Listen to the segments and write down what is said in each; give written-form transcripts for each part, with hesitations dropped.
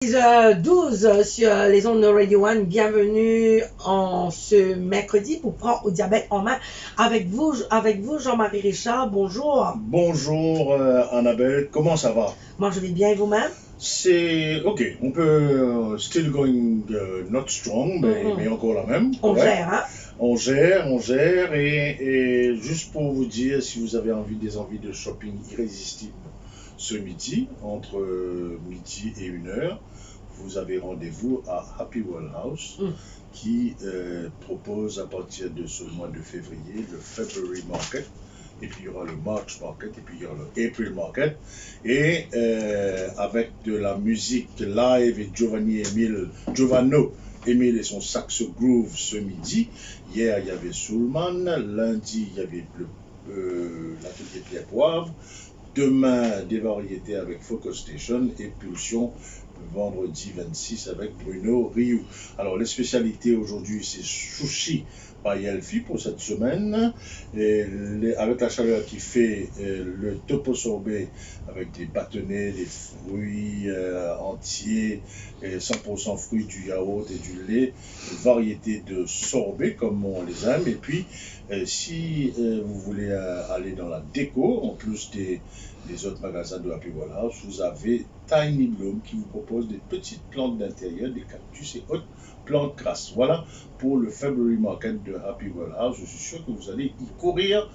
12 sur les ondes de Radio One. Bienvenue en ce mercredi pour prendre au diabète en main avec vous Jean-Marie Richard. Bonjour. Bonjour Annabelle, comment ça va? Moi je vais bien et vous-même? C'est ok, on peut still going not strong, mais encore la même. On gère, hein? On gère et juste pour vous dire, si vous avez des envies de shopping irrésistibles ce midi, entre midi et 1h, vous avez rendez-vous à Happy World House qui propose à partir de ce mois de février le February Market. Et puis il y aura le March Market, et puis il y aura le April Market. Et avec de la musique live et Giovanno Emile et son saxo groove ce midi. Hier, il y avait Soulman. Lundi, il y avait l'atelier Pierre Poivre. Demain, des variétés avec Focus Station et Pulsion vendredi 26 avec Bruno Rioux. Alors, les spécialités aujourd'hui, c'est sushi by Elfie pour cette semaine. Et avec la chaleur qui fait, le topo sorbet avec des bâtonnets, des fruits entiers, et 100% fruits, du yaourt et du lait, une variété de sorbet comme on les aime. Et puis, si vous voulez aller dans la déco, en plus des autres magasins de Happy World House, vous avez Tiny Bloom qui vous propose des petites plantes d'intérieur, des cactus et autres plantes grasses. Voilà pour le February Market de Happy World House. Je suis sûr que vous allez y courir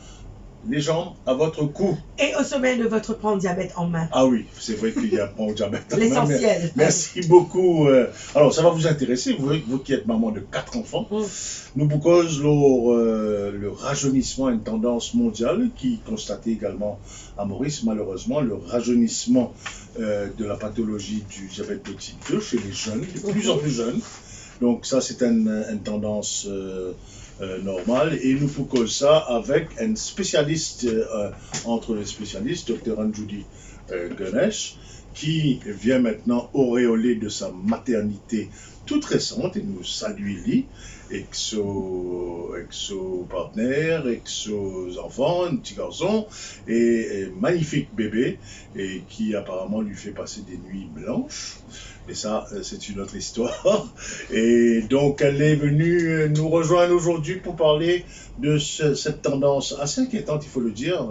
les jambes à votre cou. Et au sommet de votre plan diabète en main. Ah oui, c'est vrai qu'il y a plan diabète en main. L'essentiel. Merci beaucoup. Alors, ça va vous intéresser, vous qui êtes maman de 4 enfants. Nous propose le rajeunissement, une tendance mondiale qui est constatée également à Maurice, malheureusement, le rajeunissement de la pathologie du diabète de type 2 chez les jeunes, de plus en plus jeunes. Donc ça, c'est une tendance normale. Et nous proposons ça avec un spécialiste, entre les spécialistes, Dr Anjuli Ganesh, qui vient maintenant auréolé de sa maternité toute récente, et nous salue lui, avec son partenaire, avec ses enfants, un petit garçon, et magnifique bébé, et qui apparemment lui fait passer des nuits blanches. Et ça, c'est une autre histoire. Et donc, elle est venue nous rejoindre aujourd'hui pour parler de cette tendance assez inquiétante, il faut le dire,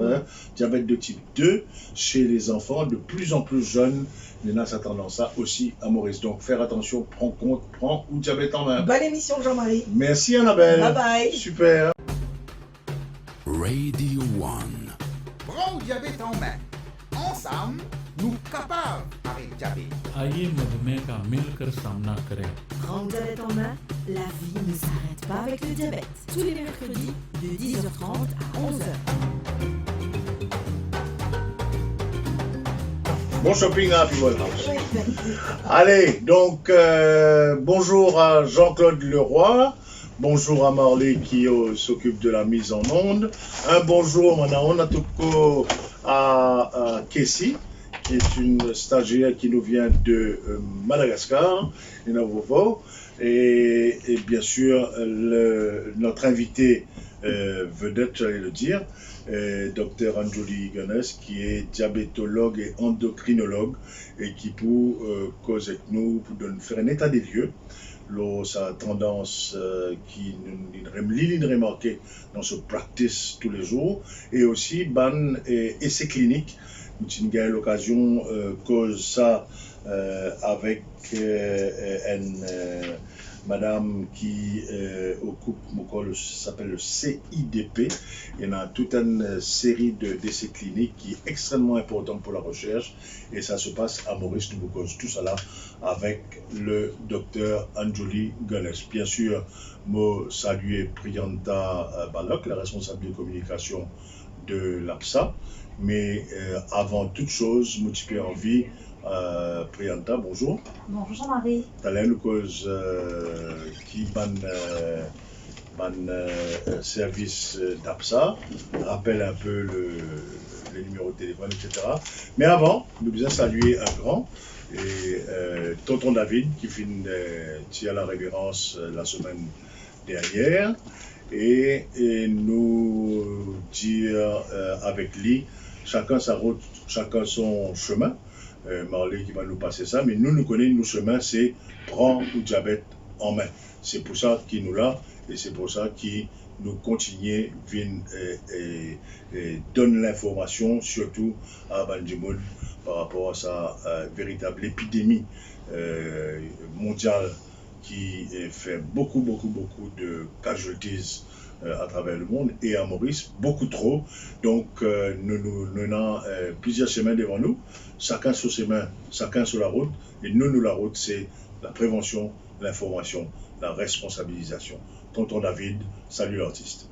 diabète de type 2 chez les enfants de plus en plus jeunes. Il y a cette tendance-là aussi à Maurice. Donc, faire attention, prends ou diabète en main. Bonne émission, Jean-Marie. Merci, Annabelle. Bye bye. Super. Radio One. Prends ou diabète en main. Ensemble, nous capables avec diabète. आइए मधुमेह का मिलकर सामना करें। Prends diabète en main, la vie ne s'arrête pas avec le diabète. Tous les mercredis de 10h30 à 11h. Bon shopping à Happy World House. Allez, donc bonjour à Jean-Claude Leroy, bonjour à Marley qui s'occupe de la mise en onde, un bonjour à Kessie, qui est une stagiaire qui nous vient de Madagascar, et bien sûr notre invité vedette, j'allais le dire, Dr Anjuli Ganesh, qui est diabétologue et endocrinologue, et qui pour cause avec nous pour nous faire un état des lieux. Sa tendance qui nous remarqué dans ce practice tous les jours, et aussi ban essai clinique. Nous avons eu l'occasion cause ça avec madame qui occupe s'appelle le CIDP. Il y a toute une série d'essais cliniques qui est extrêmement importante pour la recherche, et ça se passe à Maurice. Nous cause tout ça là avec le docteur Anjuli Ganesh. Bien sûr, moi saluer Priyanta Balok, la responsable de communication de l'APSA, mais avant toute chose, moi j'ai envie. Priyanta, bonjour. Bonjour Jean-Marie. Tu as une cause qui service d'APSA, rappelle un peu les numéros de téléphone, etc. Mais avant, nous devons saluer un grand, et tonton David, qui tient la révérence la semaine dernière, et nous dire avec lui, chacun sa route, chacun son chemin. Marley qui va nous passer ça, mais nous connaissons nos chemins, c'est prendre le diabète en main. C'est pour ça qu'il nous l'a, et c'est pour ça qu'il nous continue, donne l'information, surtout à Bandimoun, par rapport à sa véritable épidémie mondiale qui fait beaucoup de casualties à travers le monde et à Maurice, beaucoup trop. Donc, nous avons plusieurs chemins devant nous, chacun sur ses mains, chacun sur la route. Et nous, la route, c'est la prévention, l'information, la responsabilisation. Tonton David, salut l'artiste.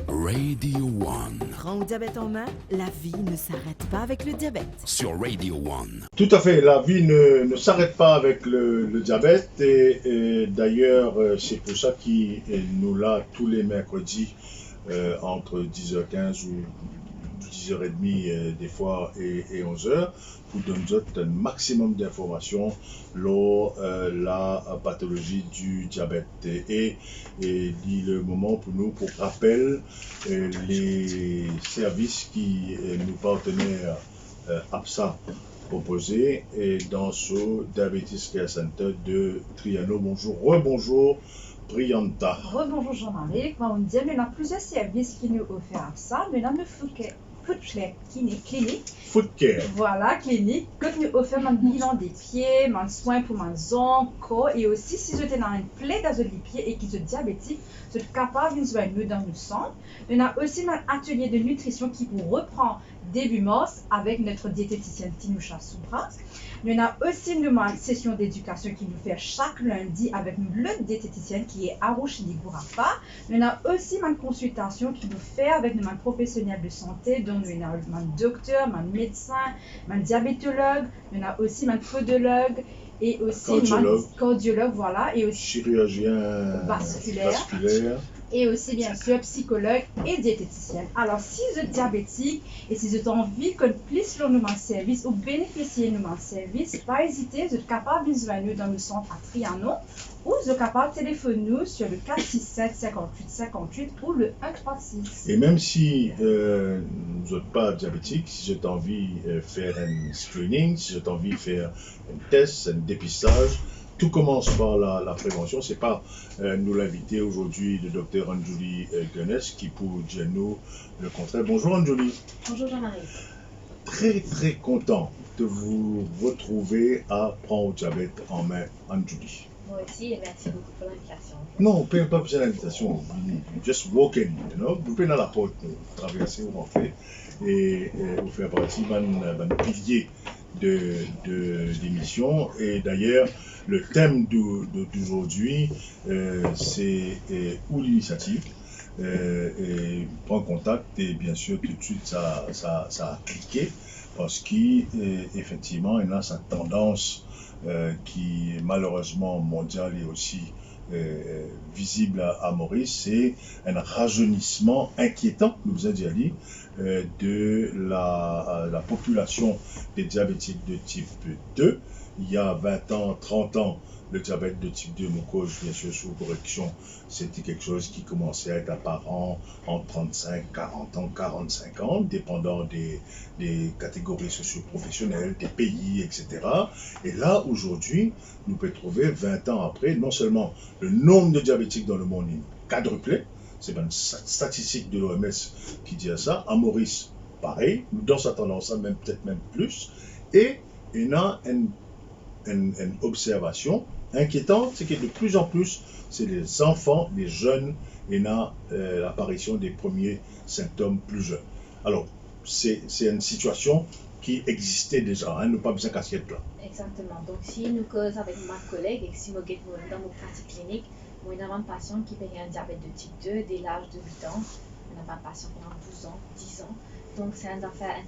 Radio One. Prends au diabète en main, la vie ne s'arrête pas avec le diabète. Sur Radio One. Tout à fait, la vie ne s'arrête pas avec le diabète et d'ailleurs c'est pour ça qu'il nous l'a tous les mercredis entre 10h15 ou 10h30 des fois et 11h pour donner un maximum d'informations sur la pathologie du diabète. Et dit le moment pour nous, pour rappel, les services qui nous partenaires APSA proposés et dans ce Diabetes Care Center de Triano. Bonjour, rebonjour Prianta. Rebonjour Jean-Marie, on dit qu'il y a plusieurs services qui nous offrent ça, mais là, nous Foot Care clinique. Foot Care. Voilà, clinique. Que nous offrons un bilan des pieds, un soin pour mes ongles, et aussi si j'étais dans une plaie dans les pieds et qu'ils sont diabétiques, je suis capable de soigner dans le sang. On a aussi un atelier de nutrition qui vous reprend début mars avec notre diététicienne Tinoucha Soubra. On a aussi une session d'éducation qui nous fait chaque lundi avec notre diététicienne qui est Arouche Ligourapa. On a aussi une consultation qui nous fait avec nos professionnels de santé, dont on a un docteur, un médecin, un diabétologue, on a aussi un podologue et aussi un cardiologue, voilà, et aussi chirurgien vasculaire. Et aussi bien sûr psychologue et diététicienne. Alors si vous êtes diabétique et si vous avez envie qu'on puisse leur nous un service ou bénéficier de nous un service, pas hésiter, vous êtes capable de nous joindre dans le centre à Trianon ou vous êtes capable de téléphoner nous sur le 467 58 58 ou le 136. Et même si vous n'êtes pas diabétique, si vous avez envie de faire un screening, si vous avez envie de faire un test, un dépistage, tout commence par la prévention. C'est pas nous l'inviter aujourd'hui le docteur Anjuli Gunness qui pour dire nous le contraire. Bonjour Anjuli. Bonjour Jean-Marie. Très content de vous retrouver à prendre au diabète en main, Anjuli. Moi aussi et merci beaucoup pour l'invitation. Non, pas besoin d'invitation. Just walk in, you know. Vous pouvez dans la porte, traverser, vous rentrez et vous faire partie d'un pilier de l'émission. Et d'ailleurs, le thème d'aujourd'hui, c'est où l'initiative. Et prendre contact et bien sûr tout de suite ça a cliqué parce qu'effectivement il y a cette tendance qui est malheureusement mondiale et aussi visible à Maurice, c'est un rajeunissement inquiétant, nous vous avez dit, de la population des diabétiques de type 2. Il y a 20 ans, 30 ans, le diabète de type 2 mucose, bien sûr, sous correction, c'était quelque chose qui commençait à être apparent en 35, 40 ans, 45 ans, dépendant des catégories socio-professionnelles, des pays, etc. Et là, aujourd'hui, nous pouvons trouver 20 ans après, non seulement le nombre de diabétiques dans le monde est quadruplé, c'est une statistique de l'OMS qui dit ça, à Maurice, pareil, dans sa tendance, peut-être même plus, et il y a une observation inquiétante, c'est que de plus en plus, c'est les enfants, les jeunes, et l'apparition des premiers symptômes plus jeunes. Alors, c'est une situation qui existait déjà, ne pas besoin de casquette là. Exactement. Donc, si nous causons avec ma collègue et si nous sommes dans nos pratiques cliniques, nous avons un patient qui a un diabète de type 2 dès l'âge de 8 ans. On a un patient qui a 12 ans, 10 ans. Donc, c'est un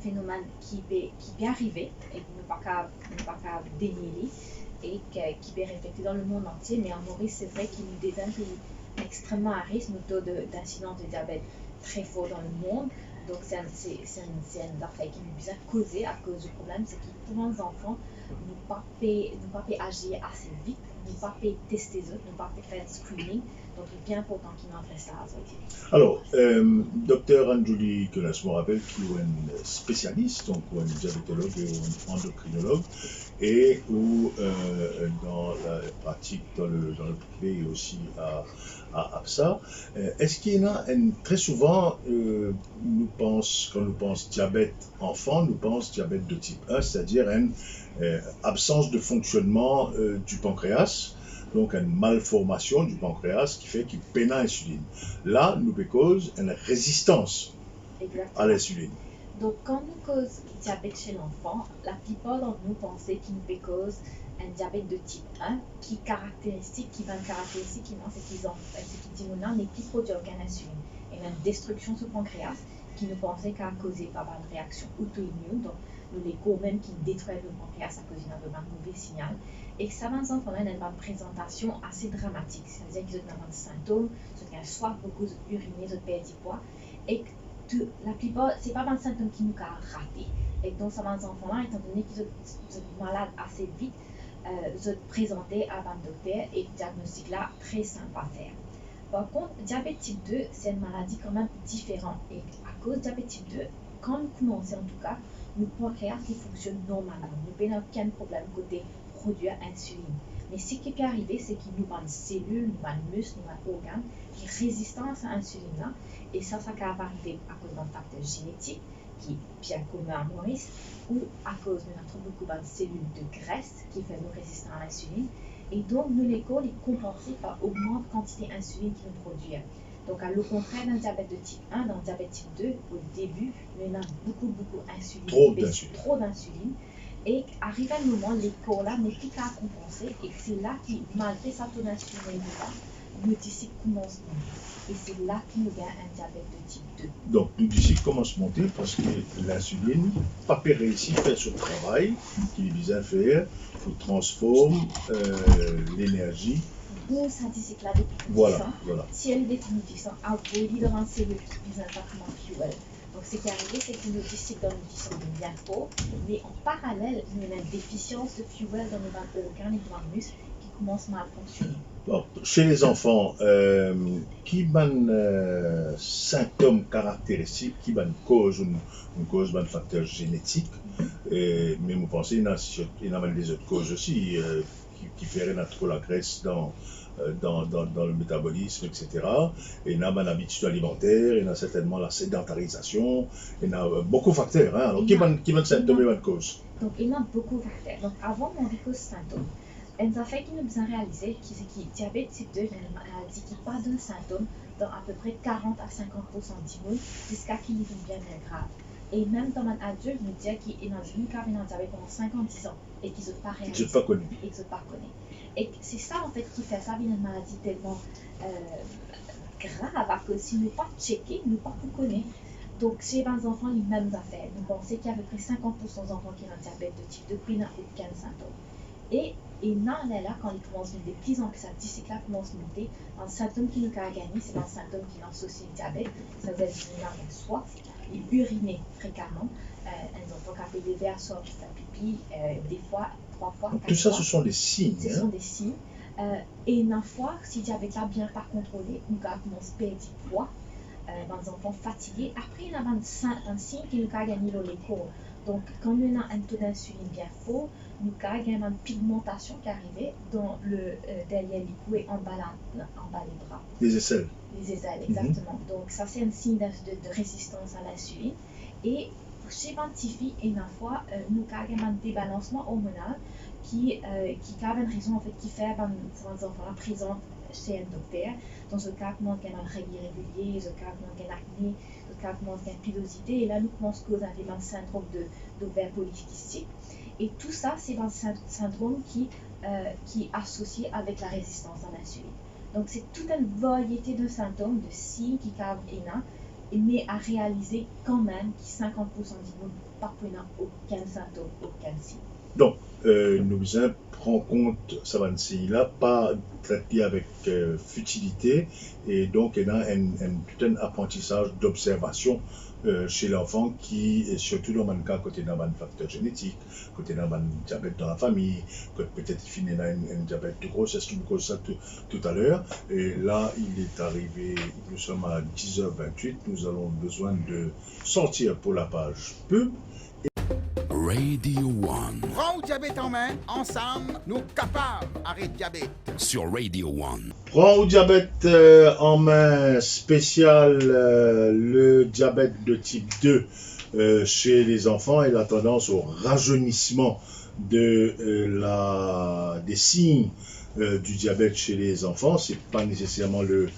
phénomène qui peut arriver et qui ne peut pas dénier et qui peut refléter dans le monde entier. Mais en Maurice, c'est vrai qu'il nous devient un pays extrêmement à risque, nos taux d'incidence de diabète très fort dans le monde. Donc, c'est un affaire qui nous bien causé à cause du problème, c'est que pour les enfants, nous ne pouvons pas agir assez vite nous pas tester eux, nous pas faire screening. Donc, il est bien important qu'il nous fasse ça. Alors, docteur Anjuli, que je me rappelle, qui est un spécialiste, donc un diabétologue et un endocrinologue, et où dans la pratique, dans le privé et aussi à APSA, est-ce qu'il y en a très souvent, quand nous pense diabète enfant, nous pense diabète de type 1, c'est-à-dire une absence de fonctionnement du pancréas, donc une malformation du pancréas qui fait qu'il peine à l'insuline. Là, nous cause une résistance à l'insuline. Donc, quand nous cause diabète chez l'enfant, la plupart d'entre nous pensent qu'il nous cause un diabète de type 1 qui va une caractéristique qui c'est qu'ils n'est plus produit aucune insuline. Et une destruction du pancréas qui nous pensait qu'à causer par une réaction auto-immune, donc nous les cours même qui détruisent le pancréas à cause d'un mauvais signal. Et ça va nous enfants une présentation assez dramatique, c'est-à-dire qu'ils ont des symptômes, ils soit beaucoup uriner, ils perdent du poids, et la plupart, c'est pas un symptôme qui nous a raté. Et donc, ça va nos enfants-là, étant donné qu'ils sont malades assez vite, se présenter à un docteur et diagnostic là très simple à faire. Par contre, diabète type 2, c'est une maladie quand même différente. Et à cause de diabète type 2, quand nous commençons en tout cas, notre pancréas qui fonctionne normalement. Nous n'avons aucun problème côté produire insuline. Mais ce qui peut arriver, c'est qu'il nous manque cellules, nous manque muscles, nous manque organes qui résistent à l'insuline là. Et ça peut arriver à cause d'un facteur génétique qui est bien commun à Maurice, ou à cause de notre beaucoup de cellules de graisse qui fait nous résistants à l'insuline. Et donc, nous l'école est compensé par augmente quantité d'insuline qui nous produit. Donc, à le contraire d'un diabète de type 1, dans le diabète type 2, au début, on a beaucoup d'insuline. Trop d'insuline. Et arrive un moment, l'école là n'est plus qu'à compenser, et c'est là qui, malgré sa taux d'insuline là, le diabète commence à monter. Et c'est là qu'il nous gagne un diabète de type 2. Donc, le diabète commence à monter parce que l'insuline n'a pas réussi à faire ce travail qu'il vise à faire, il transforme l'énergie. Bon, ça dit c'est que la définition, voilà. Si elle est définitive, a volé dans une cellule qui vise un traitement fuel. Donc, ce qui est arrivé, c'est que nos disciples dans le sang sont bien trop, mais en parallèle, nous avons une déficience de fuel dans nos organes et dans nos muscles qui commence mal à fonctionner. Bon, chez les enfants, qui ont symptômes caractéristiques, qui ont une cause d'un facteur génétique, mais vous pensez qu'il y a des autres causes aussi qui feraient trop la graisse dans le métabolisme, etc. Et il y a une habitude alimentaire, il y a certainement la sédentarisation, il y a beaucoup de facteurs. Hein. Alors, qui ont symptômes et qui causes? Donc, il y a beaucoup de facteurs. Donc, avant mon cause symptômes, un affaire qui nous a réalisé, c'est que le diabète type 2 est une maladie qui n'a pas de symptômes dans à peu près 40 à 50% du monde jusqu'à qu'il devienne bien grave. Et même dans un adulte, nous dit qu'il est dans une cas de diabète pendant 50 ans et qu'ils ne sont pas réalisés. Ils ne sont pas connus. Et c'est ça en fait qui fait ça une maladie tellement grave, parce que si nous ne pas checker, nous ne pas connaître. Donc chez les enfants, les mêmes affaires. Nous pensons qu'il y a à peu près 50% d'enfants qui ont un diabète de type 2 qui n'ont aucun symptôme. Et là, quand ils commencent à des petits ans que ça dit que là commence à monter, un symptôme qui nous a gagné, c'est un symptôme qui est associé au diabète, ça veut dire qu'il a une soif, il urine fréquemment, un enfant qui a fait des verres soif, qui fait pipi, des fois, 3 fois, 4 fois. Tout ça, ce sont des signes. Ce sont des signes. Et une fois, si le diabète là bien pas contrôlé, nous commence à perdre du poids, dans les enfants fatigués. Après, il y a un signe qui nous a gagné dans les cours. Donc, quand on a un taux d'insuline bien fort, nous avons une pigmentation qui arrive dans derrière les coups et en bas les bras. Les aisselles. Les aisselles, exactement. Donc, ça, c'est un signe de résistance à l'insuline. Et chez les filles, une fois, nous avons un débalancement hormonal qui a une raison en fait, qui fait pour les enfants la présente chez un docteur. Dans ce cas, nous avons une règle irrégulière, dans ce cas, nous avons une acné, dans ce cas, nous avons une pilosité. Et là, nous commençons à causer un syndrome d'ovaire polycystique. Et tout ça, c'est un syndrome qui est associé avec la résistance à l'insuline. Donc, c'est toute une variété de symptômes, de signes qui cavent mais à réaliser quand même que 50% du monde n'a aucun symptôme, aucun signe. Donc, nous besoin prendre compte ça va là, pas traiter avec futilité, et donc il y a un apprentissage d'observation chez l'enfant qui est surtout dans le cas côté d'un facteur génétique, côté d'un diabète dans la famille, peut-être il finit dans un diabète de grossesse, qui me cause ça tout à l'heure. Et là, il est arrivé, nous sommes à 10h28, nous avons besoin de sortir pour la page pub. Radio One. Prends le diabète en main, ensemble, nous capables d'arrêter le diabète. Sur Radio One. Prends au diabète en main spécial le diabète de type 2 chez les enfants et la tendance au rajeunissement des signes du diabète chez les enfants. C'est pas nécessairement le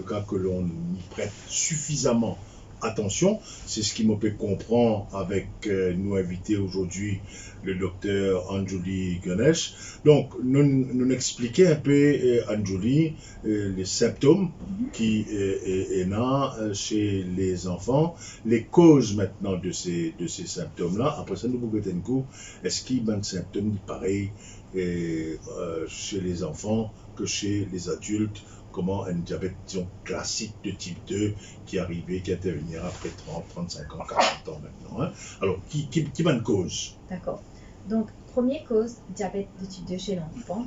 cas que l'on y prête suffisamment attention. C'est ce qui me fait comprendre avec nous invité aujourd'hui le docteur Anjuli Ganesh. Donc, nous expliquer un peu, Anjuli, les symptômes qui est là chez les enfants, les causes maintenant de ces symptômes-là. Après ça, nous vous mettons un coup, est-ce qu'il y a des symptômes pareils chez les enfants que chez les adultes? Comment un diabète, disons, classique de type 2 qui intervenir après 30, 35 ans, 40 ans maintenant. Hein? Alors, qui va une cause? D'accord. Donc, première cause, diabète de type 2 chez l'enfant.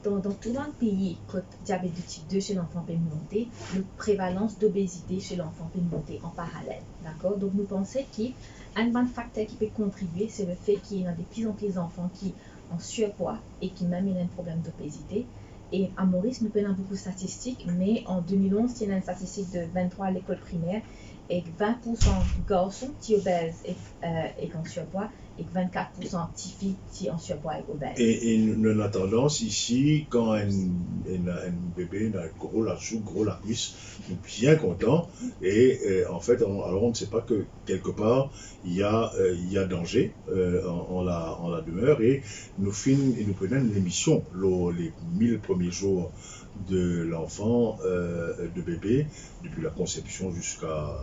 Dans tout le pays, quand diabète de type 2 chez l'enfant peut monter, la prévalence d'obésité chez l'enfant peut monter en parallèle. D'accord? Donc, nous pensons qu'un bon facteur qui peut contribuer, c'est le fait qu'il y a de plus en plus d'enfants qui ont surpoids et qui même ont un problème d'obésité. Et à Maurice, nous prenons beaucoup de statistiques, mais en 2011, il y a une statistique de 23 à l'école primaire et 20% de garçons qui obèses et en surpoids et 24% de petites filles qui en surpoids et obèses. Et nous avons tendance ici, quand un bébé a gros la chou, gros la cuisse, nous sommes bien contents. Et en fait, on ne sait pas que quelque part, il y a danger en la demeure. Et nous prenons une émission, les 1000 premiers jours de l'enfant, de bébé, depuis la conception jusqu'à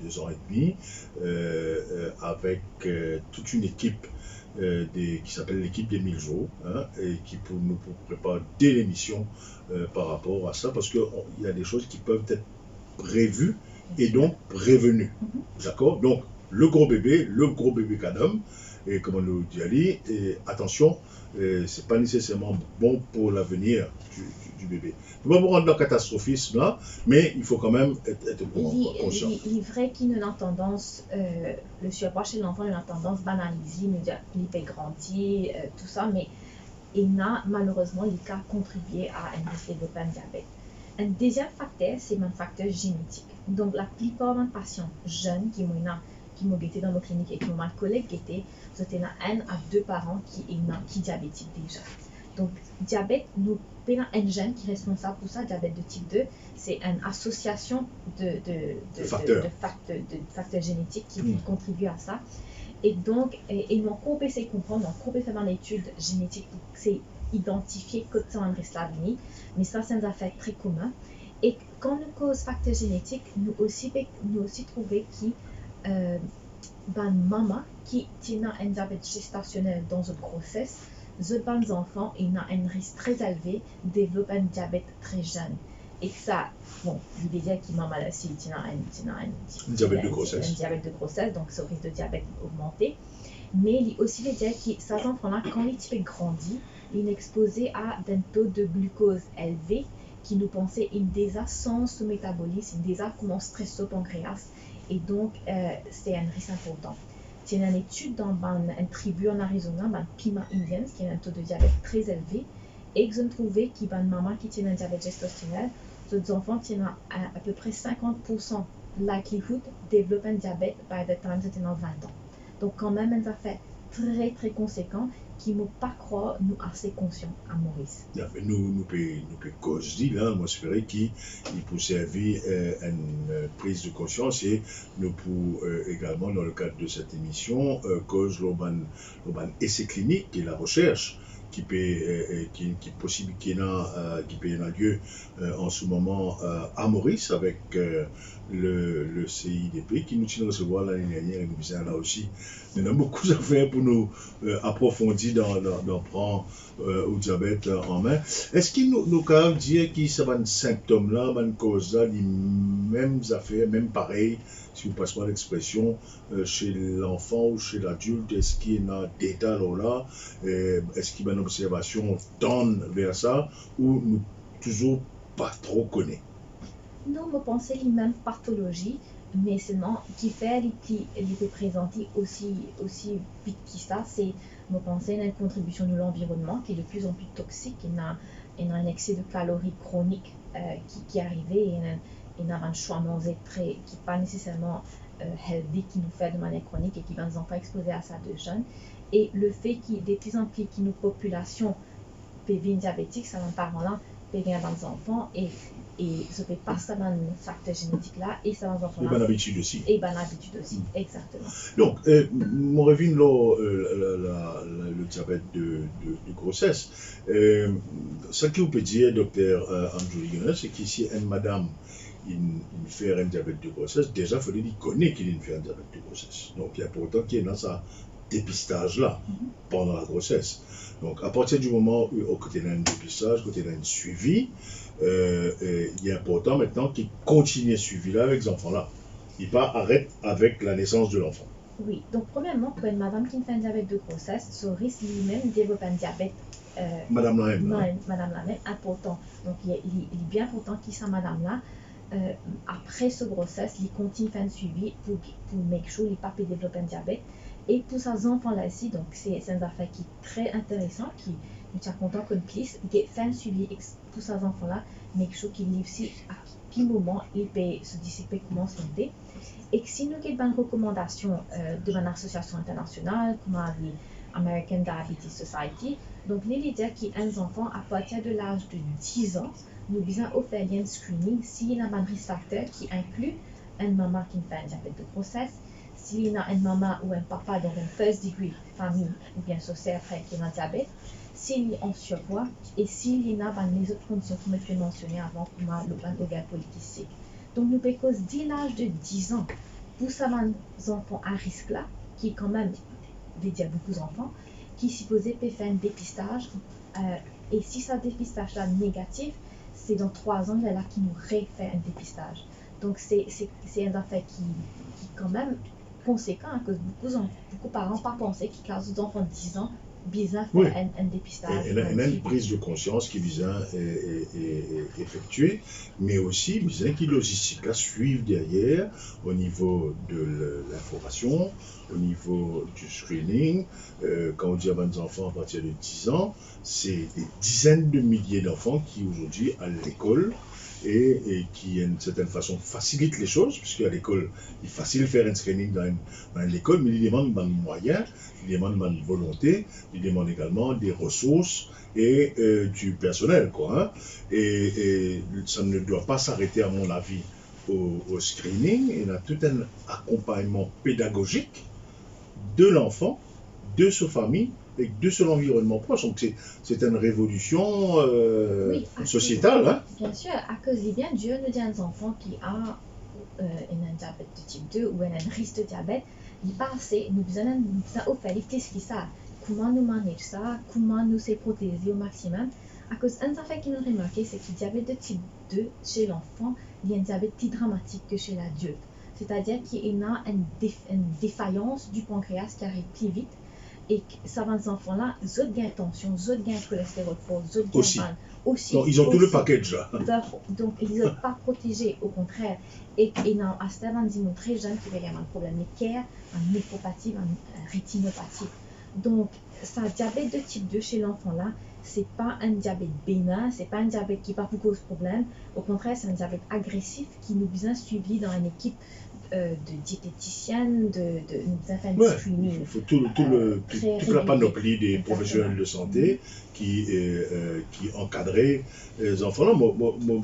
2 ans et demi, avec toute une équipe qui s'appelle l'équipe des 1000 jours, hein, et qui nous prépare dès l'émission par rapport à ça, parce qu'il y a des choses qui peuvent être prévues et donc prévenues. D'accord? Donc, le gros bébé cadom, et comme on nous dit Ali, et attention, c'est pas nécessairement bon pour l'avenir du bébé. On ne va pas rendre dans le catastrophisme là, mais il faut quand même être conscient. Il est vrai qu'il a tendance, le surpoids chez l'enfant, il a tendance à banaliser, nous dire qu'il peut grandir, tout ça, mais il n'a malheureusement il a contribué à un risque de développer un diabète. Un deuxième facteur, c'est un facteur génétique. Donc la plupart des patients jeunes qui m'ont été dans nos cliniques et qui m'ont un collègue qui était, c'était 1 à 2 parents qui est diabétique déjà. Donc, diabète, nous avons un gène qui est responsable pour ça, diabète de type 2, c'est une association de facteurs génétiques qui contribuent à ça. Et donc, nous avons essayé de comprendre, nous avons fait une étude génétique pour identifier que c'est un risque l'avenir, mais ça, c'est un affaire très commun. Et quand nous cause facteurs génétiques, nous aussi trouvé que maman qui a un diabète gestationnel dans une grossesse, les bonnes enfants, ils ont un risque très élevé de développer un diabète très jeune. Et ça, bon, il veut dire qu'il maman aussi, il a un diabète de grossesse, donc ce risque de diabète augmenté. Mais il aussi veut dire que ces enfants-là, quand ils grandissent, ils sont exposés à un taux de glucose élevé qui nous pensait une déjà sans ce métabolisme, déjà comme un stress au pancréas. Et donc, c'est un risque important. Il y a une étude dans une tribu en Arizona, dans Pima Indians, qui a un taux de diabète très élevé. Et ils ont trouvé qu'il y a une maman qui a un diabète gestationnel. Les enfants qui ont à peu près 50% likelihood de développer un diabète by the time ils ont 20 ans. Donc, quand même, un affaire très, très conséquent qui ne m'ont pas croire nous assez conscients à Maurice. Yeah, mais nous cause dit là, moi j'espérais qu'il peut servir une prise de conscience et nous pour également dans le cadre de cette émission cause l'urban essai clinique et la recherche qui peut avoir lieu en ce moment à Maurice avec le CIDP qui nous tient recevoir l'année dernière et nous sommes là aussi. Il y a beaucoup à faire pour nous approfondir dans prendre au diabète en main. Est-ce qu'il nous peut dire que ça va un symptôme là, une cause là, les mêmes affaires, même pareil, si vous passez pas l'expression, chez l'enfant ou chez l'adulte, est-ce qu'il y a des états là, est-ce qu'il y a une observation tendre vers ça, ou nous toujours pas trop connaît? Non, je pense les mêmes pathologies, mais seulement qui fait qui peut présenter aussi vite que ça, c'est je pense une contribution de l'environnement qui est de plus en plus toxique, il y a un excès de calories chronique qui est arrivé, et il y a un choix manger qui n'est pas nécessairement healthy, qui nous fait de manière chronique et qui va nous enfants exposer à ça de jeunes. Et le fait qu'il y ait de plus en plus qu'une population PV diabétique, ça va parlant périr dans les enfants et ça fait pas ça dans le facteur génétique là et ça va les enfants. Et bonne habitude aussi. Et bonne habitude aussi, exactement. Donc, mon revient le diabète de grossesse. Ce que vous pouvez dire, docteur Andrew Jonas, c'est qu'ici, une madame, il fait un diabète de grossesse, déjà, il faut qu'il connaît qu'il fait un diabète de grossesse. Donc, il est important qu'il y ait dans sa dépistage là, pendant la grossesse. Donc, à partir du moment où côté d'un dépistage, côté d'un suivi, il est important maintenant qu'il continue ce suivi-là avec les enfants-là. Il pas arrête avec la naissance de l'enfant. Oui, donc premièrement, pour une madame qui fait un diabète de grossesse, ce risque lui-même de développer un diabète. Madame la même. Non, madame la même, important. Donc, il est bien important qu'il soit madame-là. Après ce grossesse, il continue à faire un suivi pour make sure qu'il ne pas développer un diabète. Et pour ces enfants-là aussi, donc c'est une affaire qui est très intéressante, qui nous tient content qu'on puisse faire un suivi pour ces enfants-là, make sure qu'ils vivent aussi à quel moment ils peuvent se dissiper comment santé. Et que si nous avons une recommandation de l'association internationale, comme l'American Diabetes Society, donc les dire qu'il y a un enfant à partir de l'âge de 10 ans, nous devons faire un screening s'il y a un risque facteur qui inclut une maman qui fait un diabète de grossesse, s'il y a une maman ou un papa dans une first degree famille ou bien social frère qui a un diabète, s'il est en surpoids et s'il y a les autres conditions que je mentionnées avant, comme l'ovaire polycystique. Donc, nous pouvons cause dès l'âge de 10 ans pour ces enfants à risque là, qui est quand même, je vais dire beaucoup d'enfants, qui supposé peut faire un dépistage. Et si ce dépistage là négatif, c'est dans 3 ans là qui nous refait un dépistage. Donc, c'est une affaire qui quand même conséquent à cause beaucoup de parents pas penser qu'ils cause d'enfants de 10 ans besoin de faire un dépistage. Il y a une prise de conscience qui vient effectuer, mais aussi besoin qui logistique là suivre derrière au niveau de l'information, au niveau du screening. Quand on dit à 20 enfants à partir de 10 ans, c'est des dizaines de milliers d'enfants qui aujourd'hui à l'école et qui, d'une certaine façon, facilite les choses, puisque à l'école, il est facile de faire un screening dans l'école, mais il demande des moyens, il demande une volonté, il demande également des ressources et du personnel, quoi. Hein. Et ça ne doit pas s'arrêter, à mon avis, au screening. Il y a tout un accompagnement pédagogique de l'enfant, de sa famille, et de son environnement proche. Donc c'est une révolution sociétale. Hein? Bien sûr, à cause de bien Dieu nous dit à nos enfants qui ont un diabète de type 2 ou un risque de diabète, il passe, nous devons offrir qu'est-ce qui ça, comment nous manager ça, comment nous se protéger au maximum. À cause d'un affaire qui nous a remarqué, c'est que le diabète de type 2 chez l'enfant, il y a un diabète plus dramatique que chez l'adulte. C'est-à-dire qu'il y a une défaillance du pancréas qui arrive plus vite. Et ça va les enfants-là, ils ont gain tension, ils ont gain cholestérol fort, ils ont gain aussi. Donc, ils ont tout le package là. Donc, ils ne sont pas protégés, au contraire. Et à ce stade, on dit très jeunes qui ont un problème d'équerre, une néphropathie, une rétinopathie. Donc, ce diabète de type 2 chez l'enfant-là, ce n'est pas un diabète bénin, ce n'est pas un diabète qui n'a pas beaucoup de problème. Au contraire, c'est un diabète agressif qui nous besoin suivi dans une équipe de diététicienne, de screening. Il faut toute la panoplie des professionnels de santé qui encadraient les enfants. Là,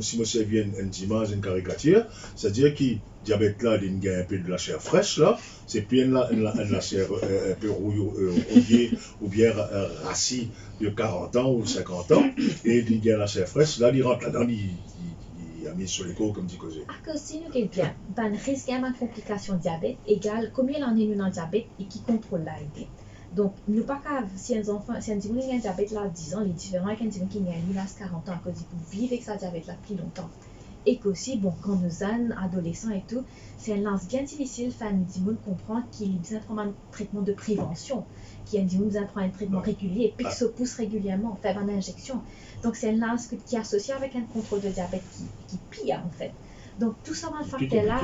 si je viens une image, une caricature, c'est-à-dire que le diabète là, il y a un peu de la chair fraîche là, c'est puis la chair un peu rouillée ou bien rassie de 40 ans ou 50 ans, et il y a la chair fraîche, là, il rentre là-dedans, il il a mis sur l'écho comme dit Cosé. À cause si nous avons bien, ben risque une complication diabète égale combien l'année nous avons diabète et qui contrôle la idée. Donc, nous pas qu'à, si un enfant, si un dimanche a un diabète là à 10 ans, il est différent avec un dimanche qui a eu à 40 ans à cause il peut vivre avec sa diabète là plus longtemps. Et qu'aussi, bon, quand nous sommes adolescents et tout, c'est un lance bien difficile de faire un dimanche comprendre qu'il a besoin de prendre un traitement de prévention, qu'il y a un dimanche besoin de prendre un traitement régulier, puis qu'il se pousse régulièrement, faire une injection. Donc, c'est un lance qui est associé avec un contrôle de diabète qui pire en fait. Donc, tout ça va le facteur là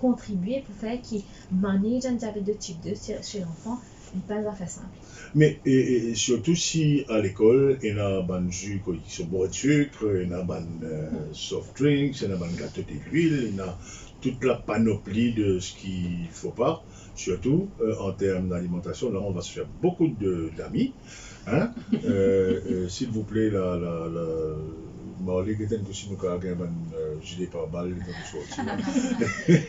contribuer pour faire qu'il manage un diabète de type 2 chez l'enfant. Il pas à faire simple. Mais et surtout si à l'école, il y a des jus qui sont bourrés de sucre, il y a des soft drinks, il y a des gâteaux d'huile, il y a toute la panoplie de ce qu'il ne faut pas, surtout en termes d'alimentation. Là, on va se faire beaucoup d'amis. Hein? S'il vous plaît, Marley, que tu aussi nous un gilet pare-balles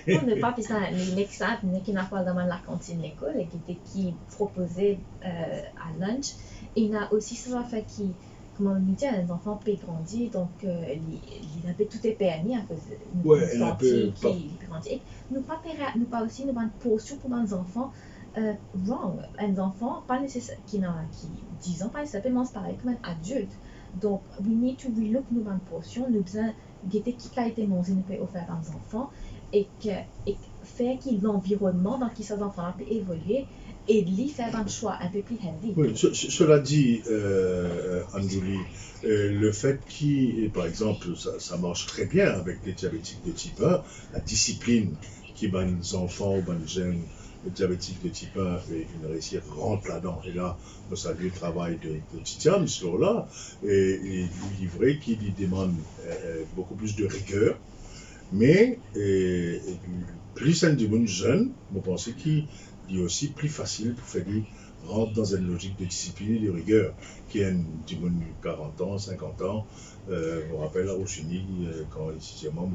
On ne pas puisque l'exemple qui n'a pas dans la cantine de l'école et qui proposait à lunch. Et il y a aussi ça fait qui, comment on dit, les enfants peuvent grandir, donc il a tout est permis à cause de santé qui grandit. Nous pas aussi nous une posture pour les enfants wrong. Un enfant pas nécessaire qui 10 ans pas nécessairement pareil comme un adulte. Donc, we need to relook nos portions, nous besoin guetter qui a été mangé, nous peut offrir aux enfants et faire que l'environnement dans qui ces enfants peut évoluer et lui faire un choix un peu plus healthy. Oui, cela dit, Andouli, le fait par exemple, ça marche très bien avec les diabétiques de type 1, la discipline qui bat les enfants ou les jeunes diabétiques de type 1 et une réussite rentre là-dedans. Et là, on salue le travail de Titiam, ce là et il est vrai qu'il demande beaucoup plus de rigueur, mais plus un dimanche jeune, je pense qu'il est aussi plus facile pour faire rentrer dans une logique de discipline et de rigueur, qui est un dimanche 40 ans, 50 ans. Je me rappelle à Rochini, quand ici, moi,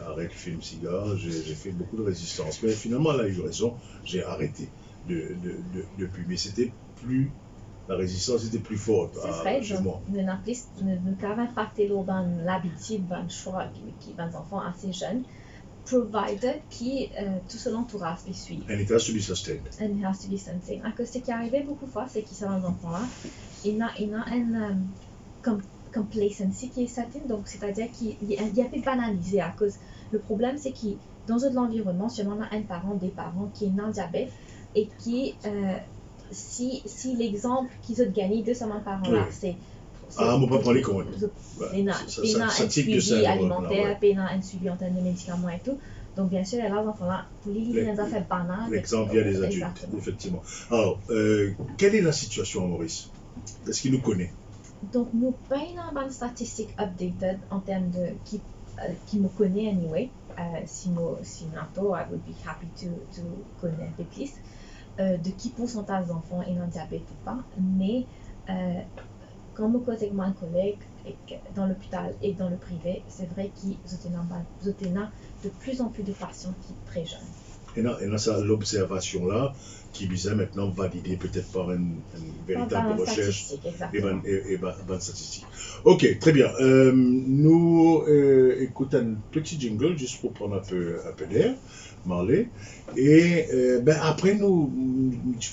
arrête le film cigare, j'ai fait beaucoup de résistance. Mais finalement, elle a eu raison, j'ai arrêté depuis. Mais c'était plus, la résistance était plus forte. C'est vrai, nous avons impacté dans l'habitude, dans le choix qui les enfants assez jeunes, provided qui tout son entourage les suit. And it has to be sustained. And it has to be sustained. À cause ce qui arrivait beaucoup de fois, c'est qu'ils sont les enfants là, il y a une complacency qui est certaine, donc c'est-à-dire qu'il y a un peu banalisé à cause. Le problème, c'est que dans l'environnement, seulement on a un parent, des parents qui est non diabète et qui, si l'exemple qu'ils ont gagné de ce parent-là, c'est on ne peut pas prendre les comptes. Il y a un suivi alimentaire, il y a un suivi en termes de médicaments et tout. Donc, bien sûr, les enfants-là, pour les gens fait banal. L'exemple vient des adultes, effectivement. Alors, quelle est la situation à Maurice? Est-ce qu'il nous connaît? Donc, nous payons une statistique updated en termes de qui nous connaît anyway. Si nous I would be happy to connaître un peu plus de qui pourcentage d'enfants est non diabète ou pas. Mais quand nous causons avec mon collègue dans l'hôpital et dans le privé, c'est vrai qu'ils ont de plus en plus de patients qui sont très jeunes. Et là, ça, l'observation-là, qui visait maintenant valider peut-être par une véritable recherche et bonne statistique. Ok, très bien. Nous écoutons un petit jingle juste pour prendre un peu d'air, Marley. Et après, nous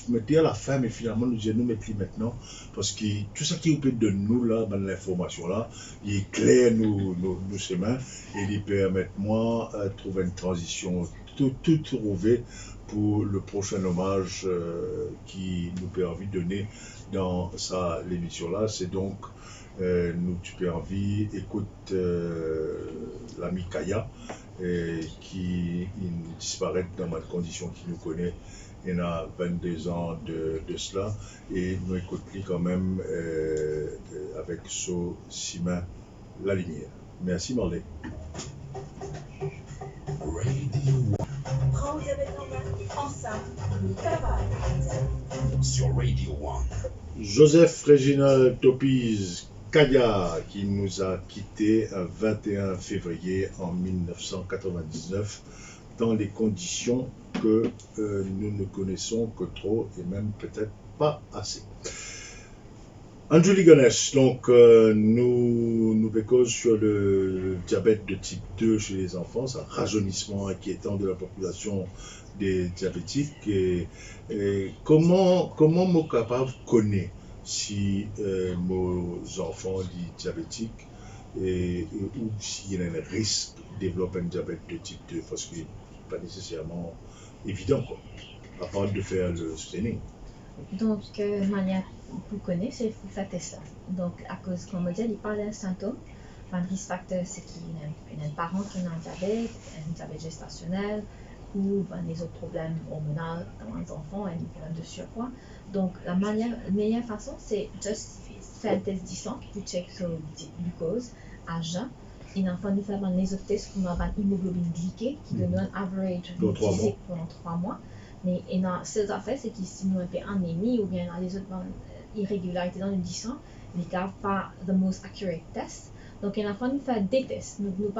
mettons à la fin, mais finalement, nous disons, nous mettons maintenant, parce que tout ça qui est auprès de nous, là, dans l'information-là, il est clair, nous ses mains, et il permet, moi, de trouver une transition tout trouver pour le prochain hommage qui nous peut envie de donner dans l'émission-là. C'est donc, tu peux envie, écoute l'ami Kaya, qui disparaît dans ma condition qui nous connaît. Il a 22 ans de cela, et nous écoutons quand même avec So Simain la lumière. Merci Marley. Prends diabète en main, ensemble, nous capables. Sur Radio 1. Joseph Réginald Topiz Kaya, qui nous a quittés le 21 février en 1999 dans les conditions que nous ne connaissons que trop et même peut-être pas assez. Anjuli Ganesh, donc nous bécosons sur le diabète de type 2 chez les enfants, c'est un rajeunissement inquiétant de la population des diabétiques. Et comment mon capable connaît si nos enfants sont diabétiques ou s'il y a un risque de développer un diabète de type 2, parce que c'est pas nécessairement évident, quoi, à part de faire le screening. Donc, manière pour connaître, c'est pour faire test. Donc, à cause, comme on dit, il parle d'un symptôme. Un risque facteur, c'est qu'il y a un parent qui a un diabète gestationnel, ou les autres problèmes hormonaux dans les enfants, un problème de surpoids. Donc, la meilleure façon, c'est juste faire un test du sang pour checker sur glucose à jeun. Et enfin, nous faisons les autres tests comme l'hémoglobine glyquée, qui donne un average physique pendant 3 mois. Mais ce qu'on fait, c'est que si nous avons une anémie ou bien les autres irrégularités dans le sang, nous n'avons pas the most accurate test. Donc, enfin, nous faisons des tests. Nous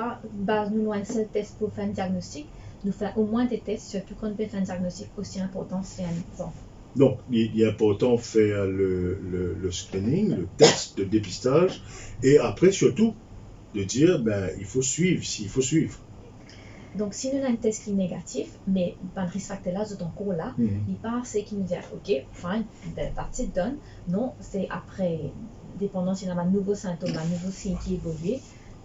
avons un seul test pour faire un diagnostic. Nous faisons au moins des tests, surtout quand on peut faire un diagnostic aussi important chez un enfant. Donc, il est important de faire le screening, le test de dépistage, et après, surtout, de dire, il faut suivre, s'il faut suivre. Donc, si nous avons un test qui est négatif, mais le risque facteur là, c'est encore là, il part, c'est qu'il nous dit, OK, fine, that's it done. Non, c'est après, dépendant si on a un nouveau symptôme, un nouveau signe qui évolue,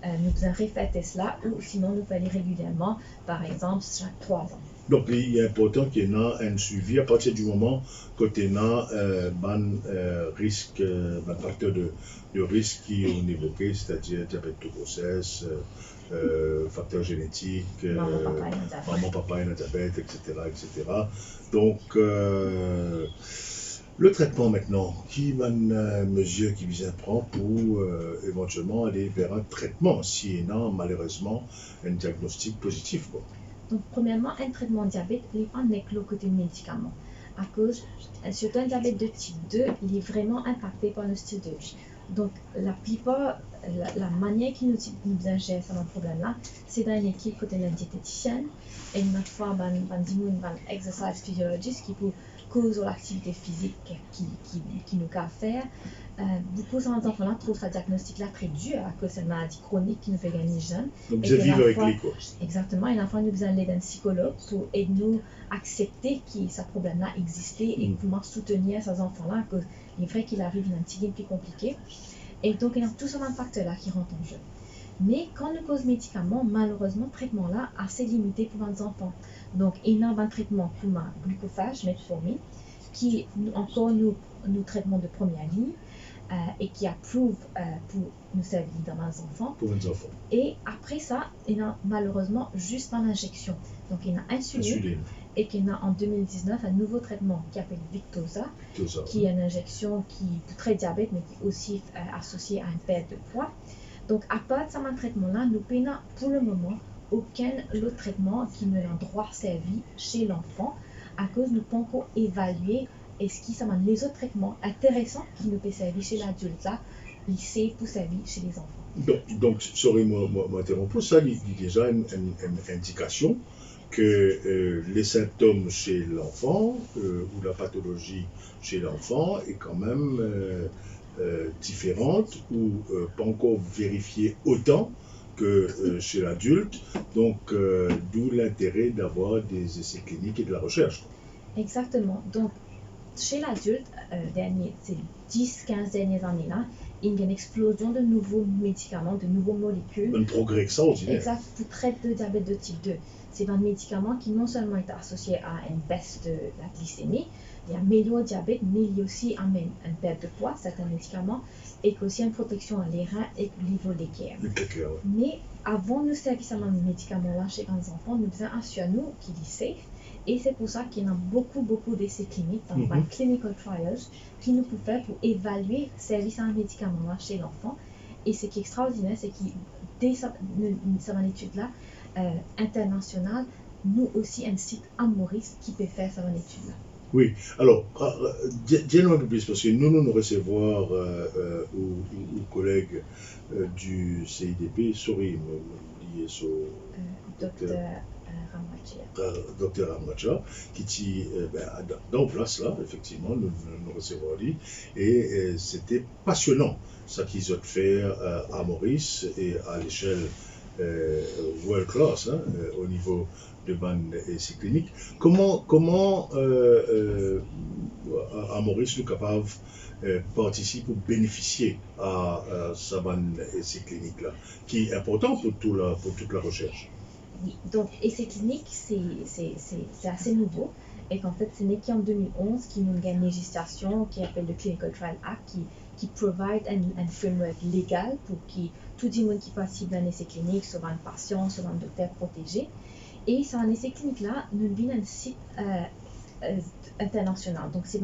nous faisons refaire le test là, ou sinon nous faisons régulièrement, par exemple, chaque 3 ans. Donc, il est important qu'il y ait un suivi à partir du moment que tu as un risque, un facteur de risque qui est évoqué, c'est-à-dire diabète de grossesse, facteur génétique, maman, papa et un diabète, etc. Donc, le traitement maintenant, qui va une mesure qui vise à prendre pour éventuellement aller vers un traitement, si il y a malheureusement un diagnostic positif, quoi. Donc, premièrement, un traitement diabète, il n'est pas que le côté médicament. À cause, surtout un diabète de type 2, il est vraiment impacté par le style de vie. Donc, la plupart, la manière qui nous gère ce problème-là, c'est dans une équipe côté de la diététicienne, et une autre fois, un exercice physiologiste qui peut cause l'activité physique qui nous a faire. Beaucoup d'enfants-là trouvent ce diagnostic-là très dur à cause de maladie chronique qui nous fait gagner jeune. Donc, je vis avec lui, quoi. Exactement, et l'enfant nous besoin d'un psychologue pour aider nous à accepter que ce problème-là existait et comment soutenir ces enfants-là, parce qu'il est vrai qu'il arrive dans un petit game plus compliqué. Et donc, il y a tout ce facteur-là qui rentre en jeu. Mais quand nous cause médicaments, malheureusement, le traitement-là est assez limité pour les enfants. Donc, il y a un traitement comme un glucophage, metformine, qui encore nous traitements de première ligne et qui approuve pour nous servir dans les enfants. Pour les enfants. Et après ça, il y a malheureusement juste dans l'injection. Donc, il y a insuline. Et qu'il y a en 2019 un nouveau traitement qui s'appelle Victoza, qui est une injection qui est très diabète, mais qui est aussi associée à une perte de poids. Donc, à part de ce traitement-là, nous n'avons pour le moment aucun autre traitement qui nous a droit servi chez l'enfant, à cause nous ne pouvons pas évaluer est-ce qu'il y a les autres traitements intéressants qui nous peuvent servir chez l'adulte, là, ils savent pour servir chez les enfants. Donc, sorry, m'interrompre, ça, il y a déjà une indication que les symptômes chez l'enfant ou la pathologie chez l'enfant est quand même différente ou pas encore vérifiée autant que chez l'adulte. Donc, d'où l'intérêt d'avoir des essais cliniques et de la recherche. Exactement. Donc, chez l'adulte, ces 10-15 dernières années-là, il y a une explosion de nouveaux médicaments, de nouvelles molécules. Un progrès extraordinaire. Exact, pour traiter le diabète de type 2. C'est un médicament qui non seulement est associé à une baisse de la glycémie, il améliore le diabète, mais il aussi amène une perte de poids, certains médicaments, et aussi une protection à les reins et au niveau des cœurs. Ouais. Mais avant de servir ces médicaments-là chez les enfants, nous devons assurer nous qu'il est safe. Et c'est pour ça qu'il y a beaucoup d'essais cliniques dans les clinical trials qui nous peuvent faire pour évaluer le service à un médicament chez l'enfant. Et ce qui est extraordinaire, c'est que dès cette étude-là, internationale, nous aussi un site à Maurice qui peut faire cette étude-là. Oui, alors, dis-nous un peu plus, parce que nous recevoir aux collègues du CIDP, sorry, m'oublier sur... Docteur Ramachia. Docteur Amacha, qui dit dans place là, effectivement, nous recevons lui, et c'était passionnant ce qu'ils ont fait à Maurice et à l'échelle world class, au niveau de bande essai clinique. Comment à Maurice nous capables participer ou bénéficier à sa bande essai clinique là, qui est important pour toute la recherche. Oui, donc essai clinique, c'est assez nouveau. Et qu'en fait, c'est né qu'en 2011 qui nous gagne une législation qui appelle le Clinical Trial Act qui provide un framework légal pour que tout le monde qui participe à un essai clinique, soit un patient, soit un docteur protégé. Et c'est un essai clinique là, nous vient un site international. Donc c'est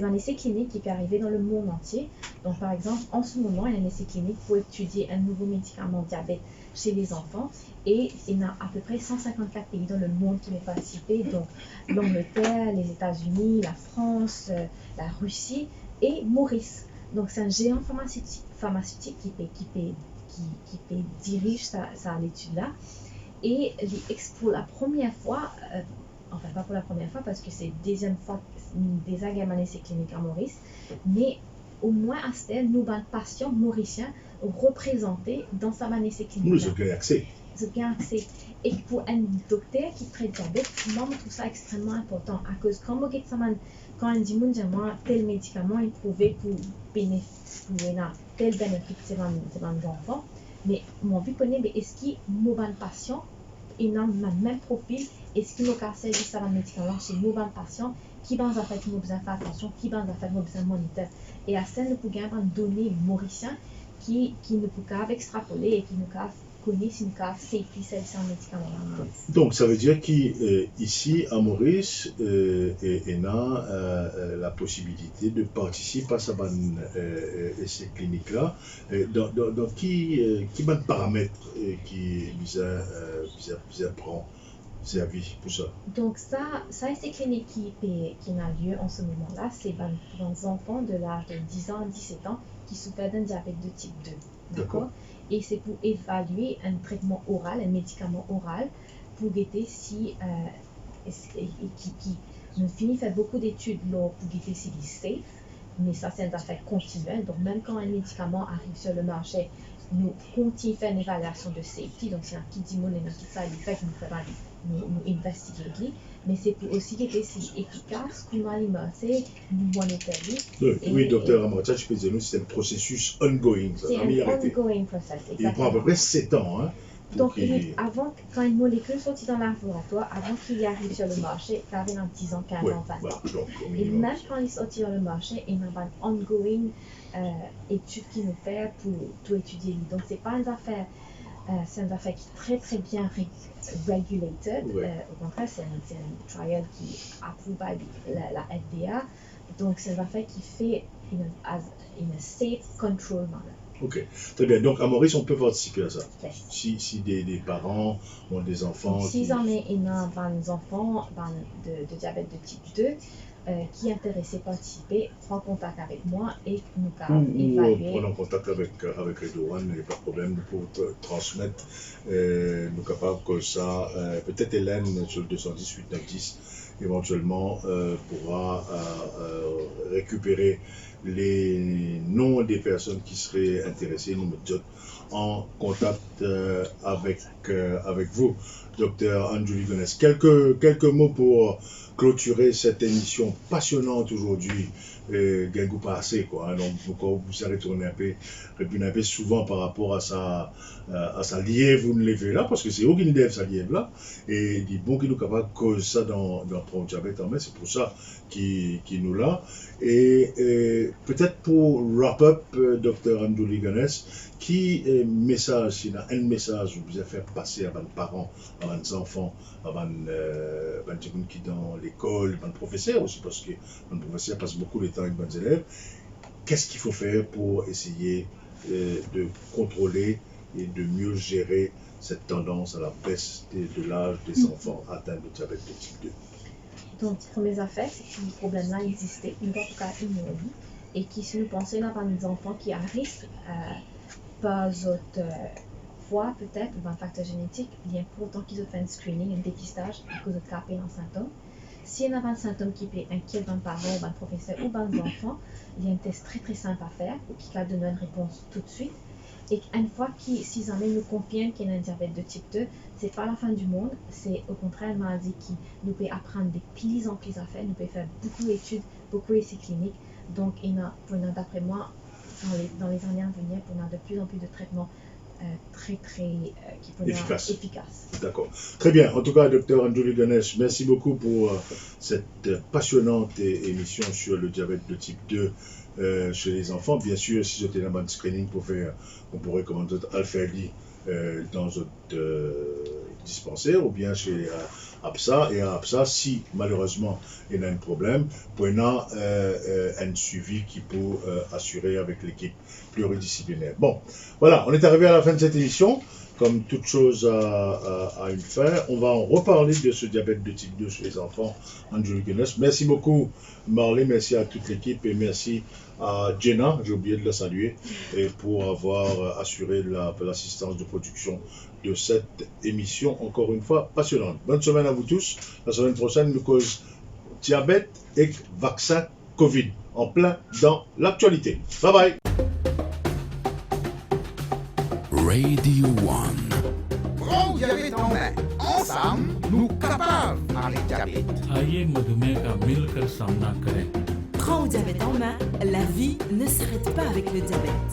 un essai clinique qui peut arriver dans le monde entier. Donc par exemple, en ce moment, il y a un essai clinique pour étudier un nouveau médicament diabète chez les enfants. Et il y a à peu près 154 pays dans le monde qui vont participer, donc l'Angleterre, les États-Unis, la France, la Russie et Maurice. Donc c'est un géant pharmaceutique qui dirige sa l'étude-là. Et pour la première fois, enfin pas pour la première fois parce que c'est la deuxième fois des agréments essais cliniques à Maurice, mais au moins à ce nous, les patients mauriciens représentés dans sa essai clinique. Nous avons accès. Et pour un docteur qui traite diabète, moi je trouve ça extrêmement important à cause quand on dit moi tel médicament est prouvé pour tel bénéfice c'est les enfants, mais mon but connaît est-ce qu'il y patient et dans le même profil, est-ce qu'il y a service à un médicament chez nos patients qui va faire nous besoin faire attention, qui va faire nous besoin moniteur et à ça nous pouvons avoir données mauriciens qui nous peuvent extrapoler et qui nous peuvent connaître si nous avons safety service un médicament. Donc ça veut dire qu'ici à Maurice, on a la possibilité de participer à ces cliniques-là. Dans qui paramètres qui vous prend servi pour ça? Donc ça c'est clinique qui a lieu en ce moment-là, c'est pour les enfants de l'âge de 10 ans à 17 ans qui souffrent d'un diabète de type 2. D'accord. Et c'est pour évaluer un traitement oral, un médicament oral, pour guetter si, qui nous finit faire beaucoup d'études pour guetter s'il est safe, mais ça c'est une affaire continuelle. Donc même quand un médicament arrive sur le marché, nous continuons à faire une évaluation de safety. Donc c'est un qui dit mon et qui ça il fait nous investiguer, mais c'est pour aussi guetter si efficace, comment alimenter, nous monitorer. Oui, docteur Amacha, je peux dire, c'est un processus ongoing. C'est un ongoing process. Il prend à peu près 7 ans. Hein, donc, avant, quand une molécule sortit dans le laboratoire, avant qu'il arrive sur le marché, il avait 10 ans, 15 ans, 20 ans. Voilà, et même quand il sortit dans le marché, il y a une ongoing étude qui nous fait pour tout étudier. Donc, c'est pas une affaire. C'est une affaire qui est très très bien regulated. Au contraire, c'est un trial qui est approuvé par la FDA. Donc, c'est une affaire qui fait in a safe control manner. Ok, très bien. Donc, à Maurice, on peut participer à ça. Yes. Si des parents ont des enfants. Donc, si on est des enfants de diabète de type 2, qui est intéressé à participer, prend contact avec moi et nous pouvons évaluer. Prenons contact avec Redouane, il n'y a pas de problème, nous pouvons transmettre, nous capables que ça, peut-être Hélène sur le 218 910 éventuellement pourra récupérer les noms des personnes qui seraient intéressées, nous mettons en contact avec vous. Docteur Andrew Ligonès, quelques mots pour clôturer cette émission passionnante aujourd'hui. Gengou passé quoi. Donc vous savez retourner un peu souvent par rapport à sa lièvre ou levée là, parce que c'est eux qui nous dèvent sa lièvre là, et dit bon qui nous capable cause ça dans le diabète en main, c'est pour ça qui nous l'a. Et peut-être pour wrap up, docteur Andrew Ligonès, qui message, s'il a un message que vous avez fait passer à vos parents, à vos enfants, à vos qui dans l'école, à vos professeurs aussi, parce que les professeurs passent beaucoup de temps avec vos élèves, qu'est-ce qu'il faut faire pour essayer de contrôler et de mieux gérer cette tendance à la baisse de l'âge des enfants atteints de diabète de type 2? Donc, première affaire, c'est que ce problème-là existait, nous ne pouvons pas ignorer, et qui, si nous pensons à des enfants qui arrivent pas parfois, peut-être, un facteur génétique, il est important qu'ils fassent un screening, un dépistage, à cause de caper un symptôme. S'il y a un symptôme qui peut inquiéter un parent, un professeur ou un enfant, il y a un test très très simple à faire qui va donner une réponse tout de suite. Et une fois si jamais nous confirment qu'il y a un diabète de type 2, c'est pas la fin du monde, c'est au contraire une maladie qui nous peut apprendre des plis en plis à faire, nous peut faire beaucoup d'études, beaucoup d'essais cliniques. Donc, d'après moi, dans les années à venir, on a de plus en plus de traitements qui peuvent être efficaces. D'accord. Très bien. En tout cas, Dr Anjuli Ganesh, merci beaucoup pour cette passionnante émission sur le diabète de type 2 chez les enfants. Bien sûr, si j'étais dans un screening pour faire, on pourrait commander Alpha-Li dans notre dispensaire ou bien chez APSA. Et à APSA, si malheureusement il y a un problème, on a un suivi qui peut assurer avec l'équipe pluridisciplinaire. Bon, voilà, on est arrivé à la fin de cette émission. Comme toute chose a une fin, on va en reparler de ce diabète de type 2 chez les enfants. Anjuli Ganesh. Merci beaucoup, Marley. Merci à toute l'équipe et merci à Jenna, j'ai oublié de la saluer, et pour avoir assuré l'assistance de production de cette émission, encore une fois, passionnante. Bonne semaine à vous tous. La semaine prochaine, nous cause diabète et vaccin Covid, en plein dans l'actualité. Bye bye. Radio 1. Prends le diabète en main. Ensemble, nous capables avec le diabète. आइए मधुमेह का मिलकर सामना करें। Prends au diabète en main, la vie ne s'arrête pas avec le diabète.